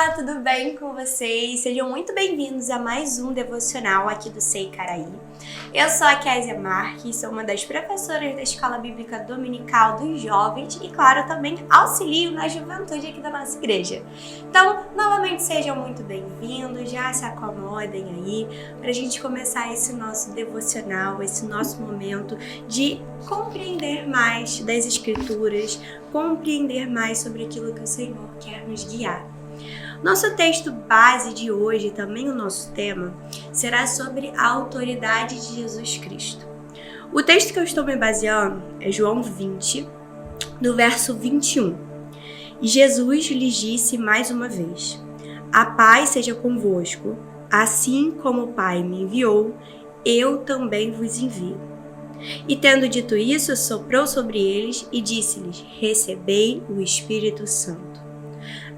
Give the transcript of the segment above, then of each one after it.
Olá, tudo bem com vocês? Sejam muito bem-vindos a mais um devocional aqui do Sei Caraí. Eu sou a Késia Marques, sou uma das professoras da Escola Bíblica Dominical dos Jovens e, claro, também auxilio na juventude aqui da nossa igreja. Então, novamente, sejam muito bem-vindos, já se acomodem aí para a gente começar esse nosso devocional, esse nosso momento de compreender mais das Escrituras, compreender mais sobre aquilo que o Senhor quer nos guiar. Nosso texto base de hoje, também o nosso tema, será sobre a autoridade de Jesus Cristo. O texto que eu estou me baseando é João 20, no verso 21. E Jesus lhes disse mais uma vez: A paz seja convosco, assim como o Pai me enviou, eu também vos envio. E tendo dito isso, soprou sobre eles e disse-lhes: Recebei o Espírito Santo.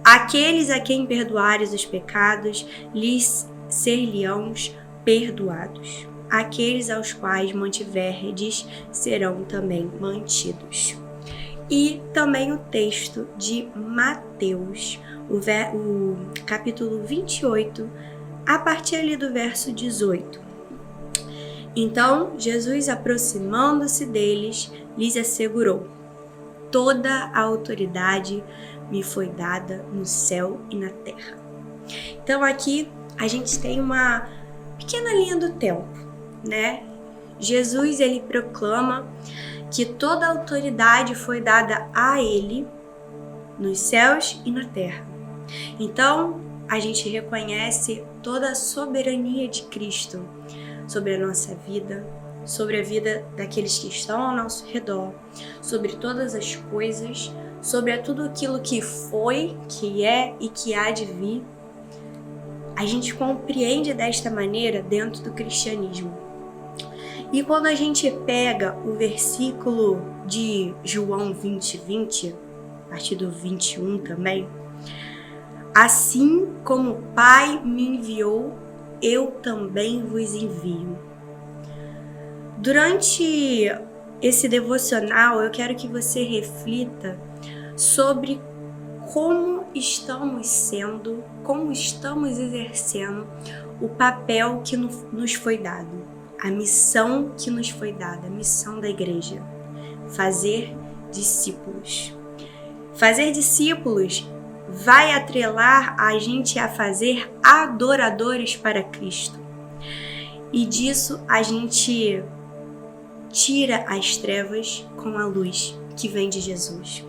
Aqueles a quem perdoares os pecados, lhes ser-lhe-ão perdoados. Aqueles aos quais mantiverdes, serão também mantidos. E também o texto de Mateus, o capítulo 28, a partir ali do verso 18. Então, Jesus, aproximando-se deles, lhes assegurou: Toda a autoridade me foi dada no céu e na terra. Então aqui a gente tem uma pequena linha do tempo, né? Jesus, ele proclama que toda a autoridade foi dada a ele nos céus e na terra. Então a gente reconhece toda a soberania de Cristo sobre a nossa vida, sobre a vida daqueles que estão ao nosso redor, sobre todas as coisas, sobre tudo aquilo que foi, que é e que há de vir. A gente compreende desta maneira dentro do cristianismo. E quando a gente pega o versículo de João 20, a partir do 21 também, assim como o Pai me enviou, eu também vos envio. Durante esse devocional, eu quero que você reflita sobre como estamos sendo, como estamos exercendo o papel que nos foi dado, a missão que nos foi dada, a missão da igreja: fazer discípulos. Fazer discípulos vai atrelar a gente a fazer adoradores para Cristo. E disso a gente tira as trevas com a luz que vem de Jesus.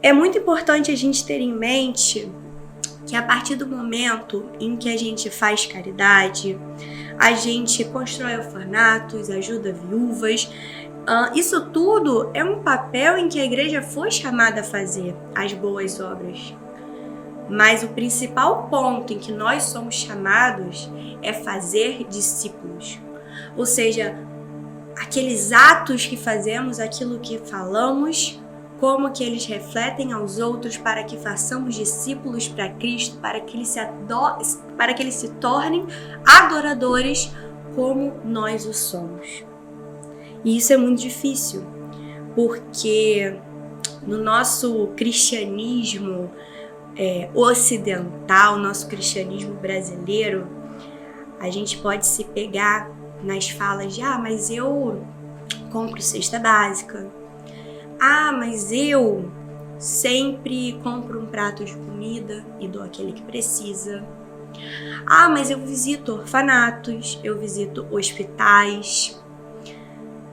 É muito importante a gente ter em mente que a partir do momento em que a gente faz caridade, a gente constrói orfanatos, ajuda viúvas, isso tudo é um papel em que a igreja foi chamada a fazer, as boas obras. Mas o principal ponto em que nós somos chamados é fazer discípulos. Ou seja, aqueles atos que fazemos, aquilo que falamos, como que eles refletem aos outros para que façamos discípulos para Cristo, para que eles se tornem adoradores como nós o somos. E isso é muito difícil, porque no nosso cristianismo ocidental, nosso cristianismo brasileiro, a gente pode se pegar nas falas de: mas eu compro cesta básica, mas eu sempre compro um prato de comida e dou àquele que precisa, mas eu visito orfanatos, eu visito hospitais.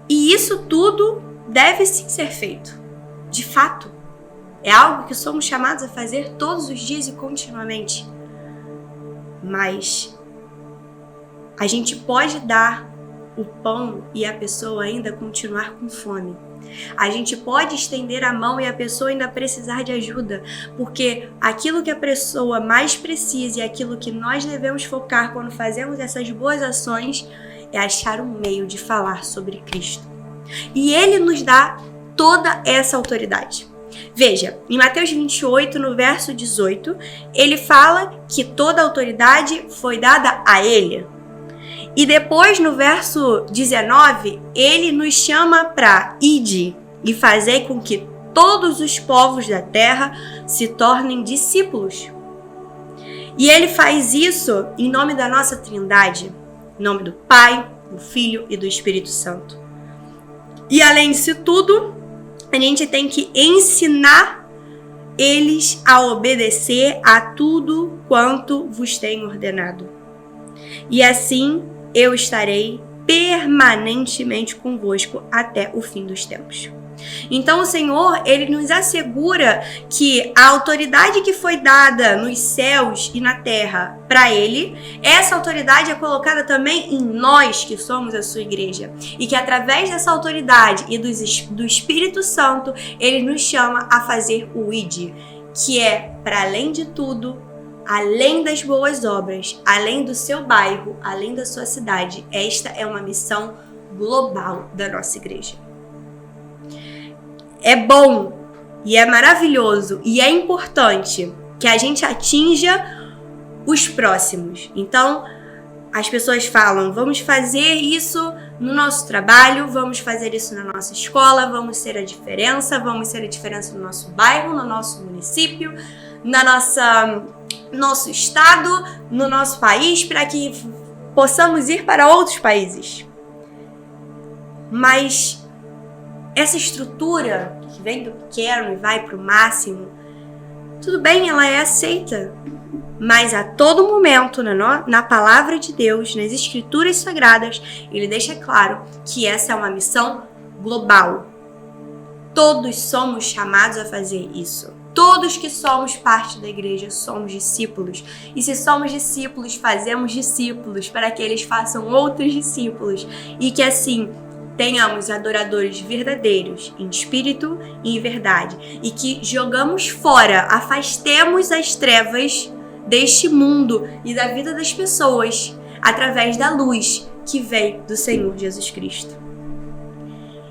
E isso tudo deve sim ser feito, de fato. É algo que somos chamados a fazer todos os dias e continuamente. Mas a gente pode dar o pão e a pessoa ainda continuar com fome. A gente pode estender a mão e a pessoa ainda precisar de ajuda, porque aquilo que a pessoa mais precisa e aquilo que nós devemos focar quando fazemos essas boas ações é achar um meio de falar sobre Cristo. E Ele nos dá toda essa autoridade. Veja, em Mateus 28, no verso 18, ele fala que toda a autoridade foi dada a Ele. E depois, no verso 19, ele nos chama para ide e fazer com que todos os povos da terra se tornem discípulos. E ele faz isso em nome da nossa Trindade, em nome do Pai, do Filho e do Espírito Santo. E além disso tudo, a gente tem que ensinar eles a obedecer a tudo quanto vos tenho ordenado. E assim eu estarei permanentemente convosco até o fim dos tempos. Então o Senhor, ele nos assegura que a autoridade que foi dada nos céus e na terra para ele, essa autoridade é colocada também em nós que somos a sua igreja. E que através dessa autoridade e do Espírito Santo, ele nos chama a fazer o ID, que é, para além de tudo, além das boas obras, além do seu bairro, além da sua cidade, esta é uma missão global da nossa igreja. É bom e é maravilhoso e é importante que a gente atinja os próximos. Então, as pessoas falam, vamos fazer isso no nosso trabalho, vamos fazer isso na nossa escola, vamos ser a diferença no nosso bairro, no nosso município, nosso estado, no nosso país, para que possamos ir para outros países. Mas essa estrutura que vem do pequeno e vai para o máximo, tudo bem, ela é aceita. Mas a todo momento, na palavra de Deus, nas escrituras sagradas, ele deixa claro que essa é uma missão global. Todos somos chamados a fazer isso. Todos que somos parte da igreja somos discípulos. E se somos discípulos, fazemos discípulos para que eles façam outros discípulos. E que assim tenhamos adoradores verdadeiros, em espírito e em verdade. E que jogamos fora, afastemos as trevas deste mundo e da vida das pessoas através da luz que vem do Senhor Jesus Cristo.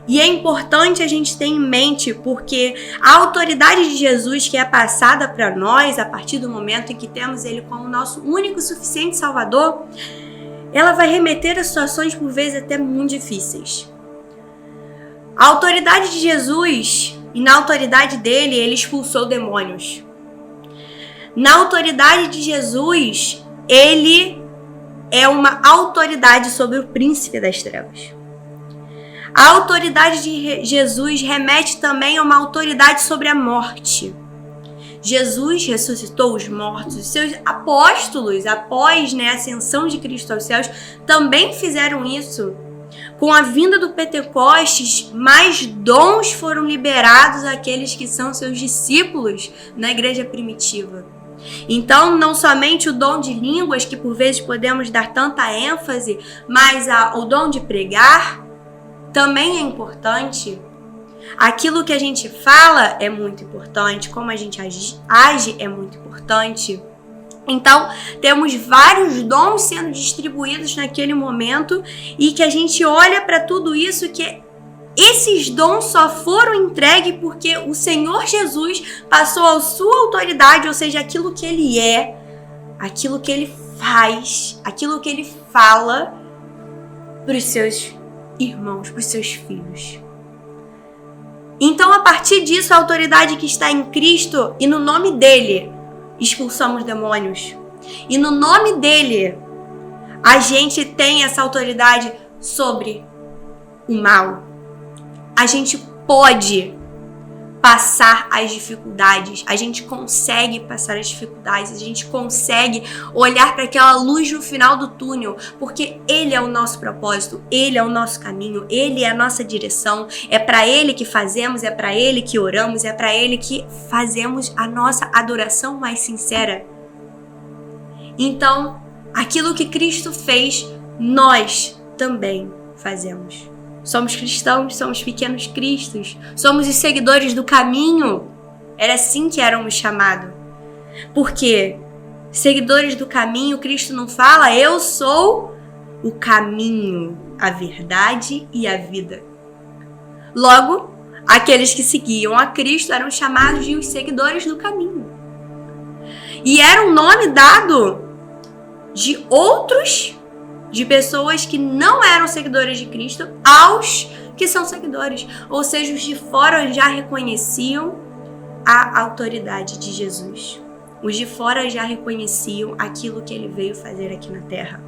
E é importante a gente ter em mente porque a autoridade de Jesus que é passada para nós a partir do momento em que temos Ele como nosso único e suficiente Salvador, ela vai remeter a situações por vezes até muito difíceis. A autoridade de Jesus, e na autoridade dele, ele expulsou demônios. Na autoridade de Jesus, ele é uma autoridade sobre o príncipe das trevas. A autoridade de Jesus remete também a uma autoridade sobre a morte. Jesus ressuscitou os mortos. Os seus apóstolos, após a ascensão de Cristo aos céus, também fizeram isso. Com a vinda do Pentecostes, mais dons foram liberados àqueles que são seus discípulos na igreja primitiva. Então, não somente o dom de línguas, que por vezes podemos dar tanta ênfase, mas o dom de pregar também é importante. Aquilo que a gente fala é muito importante, como a gente age é muito importante. Então, temos vários dons sendo distribuídos naquele momento e que a gente olha para tudo isso que esses dons só foram entregues porque o Senhor Jesus passou a sua autoridade, ou seja, aquilo que Ele é, aquilo que Ele faz, aquilo que Ele fala para os seus irmãos, para os seus filhos. Então, a partir disso, a autoridade que está em Cristo e no nome dEle, expulsamos demônios. E no nome dEle, a gente tem essa autoridade sobre o mal. A gente pode passar as dificuldades, a gente consegue passar as dificuldades, a gente consegue olhar para aquela luz no final do túnel, porque Ele é o nosso propósito, Ele é o nosso caminho, Ele é a nossa direção, é para Ele que fazemos, é para Ele que oramos, é para Ele que fazemos a nossa adoração mais sincera. Então, aquilo que Cristo fez, nós também fazemos. Somos cristãos, somos pequenos cristos, somos os seguidores do caminho. Era assim que éramos chamados. Porque seguidores do caminho, Cristo não fala, eu sou o caminho, a verdade e a vida. Logo, aqueles que seguiam a Cristo eram chamados de os seguidores do caminho. E era um nome dado de pessoas que não eram seguidores de Cristo aos que são seguidores. Ou seja, os de fora já reconheciam a autoridade de Jesus. Os de fora já reconheciam aquilo que ele veio fazer aqui na terra.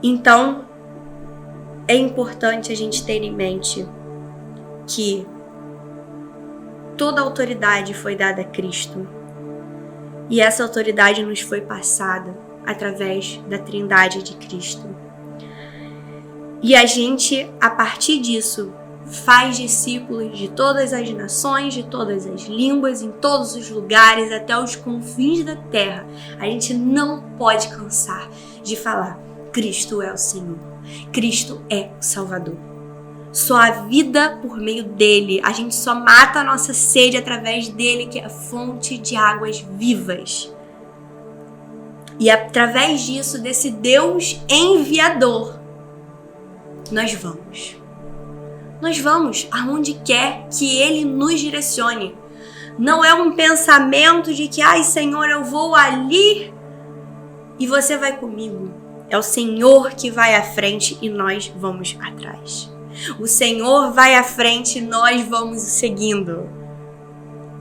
Então, é importante a gente ter em mente que toda autoridade foi dada a Cristo. E essa autoridade nos foi passada através da Trindade de Cristo. E a gente, a partir disso, faz discípulos de todas as nações, de todas as línguas, em todos os lugares, até os confins da terra. A gente não pode cansar de falar: Cristo é o Senhor, Cristo é o Salvador. Só a vida por meio dele, a gente só mata a nossa sede através dele, que é a fonte de águas vivas. E através disso, desse Deus enviador, nós vamos aonde quer que ele nos direcione. Não é um pensamento de que, ai Senhor, eu vou ali e você vai comigo. É o Senhor que vai à frente e nós vamos atrás. O Senhor vai à frente e nós vamos seguindo.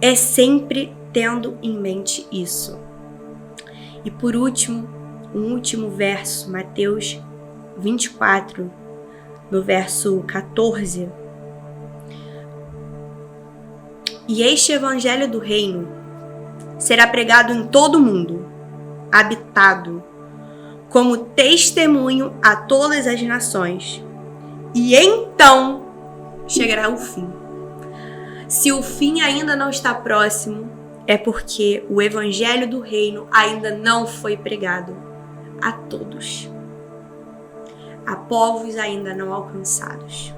É sempre tendo em mente isso. E por último, um último verso, Mateus 24, no verso 14. E este evangelho do reino será pregado em todo o mundo, habitado, como testemunho a todas as nações. E então chegará o fim. Se o fim ainda não está próximo, é porque o evangelho do reino ainda não foi pregado a todos. Há povos ainda não alcançados.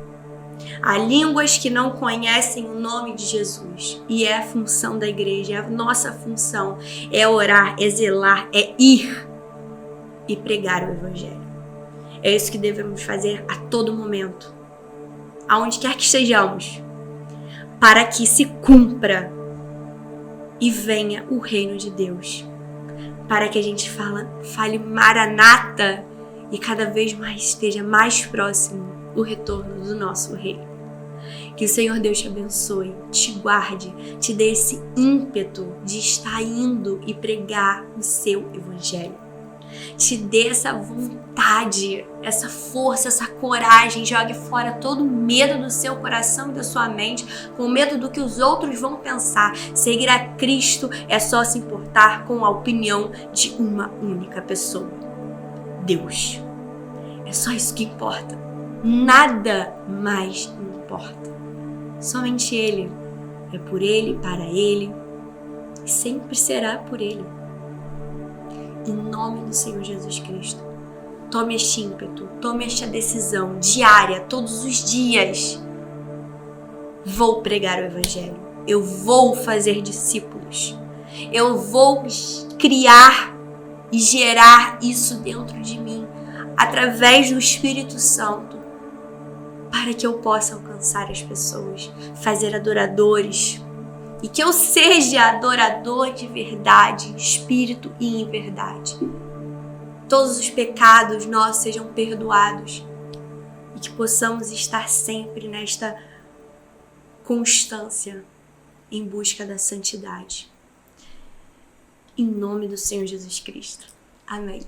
Há línguas que não conhecem o nome de Jesus. E é a função da igreja, é a nossa função. É orar, é zelar, é ir e pregar o evangelho. É isso que devemos fazer a todo momento, aonde quer que estejamos, para que se cumpra e venha o reino de Deus. Para que a gente fale Maranata e cada vez mais esteja mais próximo o retorno do nosso Rei. Que o Senhor Deus te abençoe, te guarde, te dê esse ímpeto de estar indo e pregar o seu evangelho. Te dê essa vontade, essa força, essa coragem. Jogue fora todo o medo do seu coração e da sua mente, com medo do que os outros vão pensar. Seguir a Cristo é só se importar com a opinião de uma única pessoa: Deus. É só isso que importa. Nada mais importa. Somente Ele. É por Ele, para Ele, e sempre será por Ele. Em nome do Senhor Jesus Cristo, tome este ímpeto, tome esta decisão diária, todos os dias. Vou pregar o evangelho, eu vou fazer discípulos, eu vou criar e gerar isso dentro de mim, através do Espírito Santo, para que eu possa alcançar as pessoas, fazer adoradores, e que eu seja adorador de verdade, espírito e em verdade. Todos os pecados nossos sejam perdoados e que possamos estar sempre nesta constância em busca da santidade. Em nome do Senhor Jesus Cristo. Amém.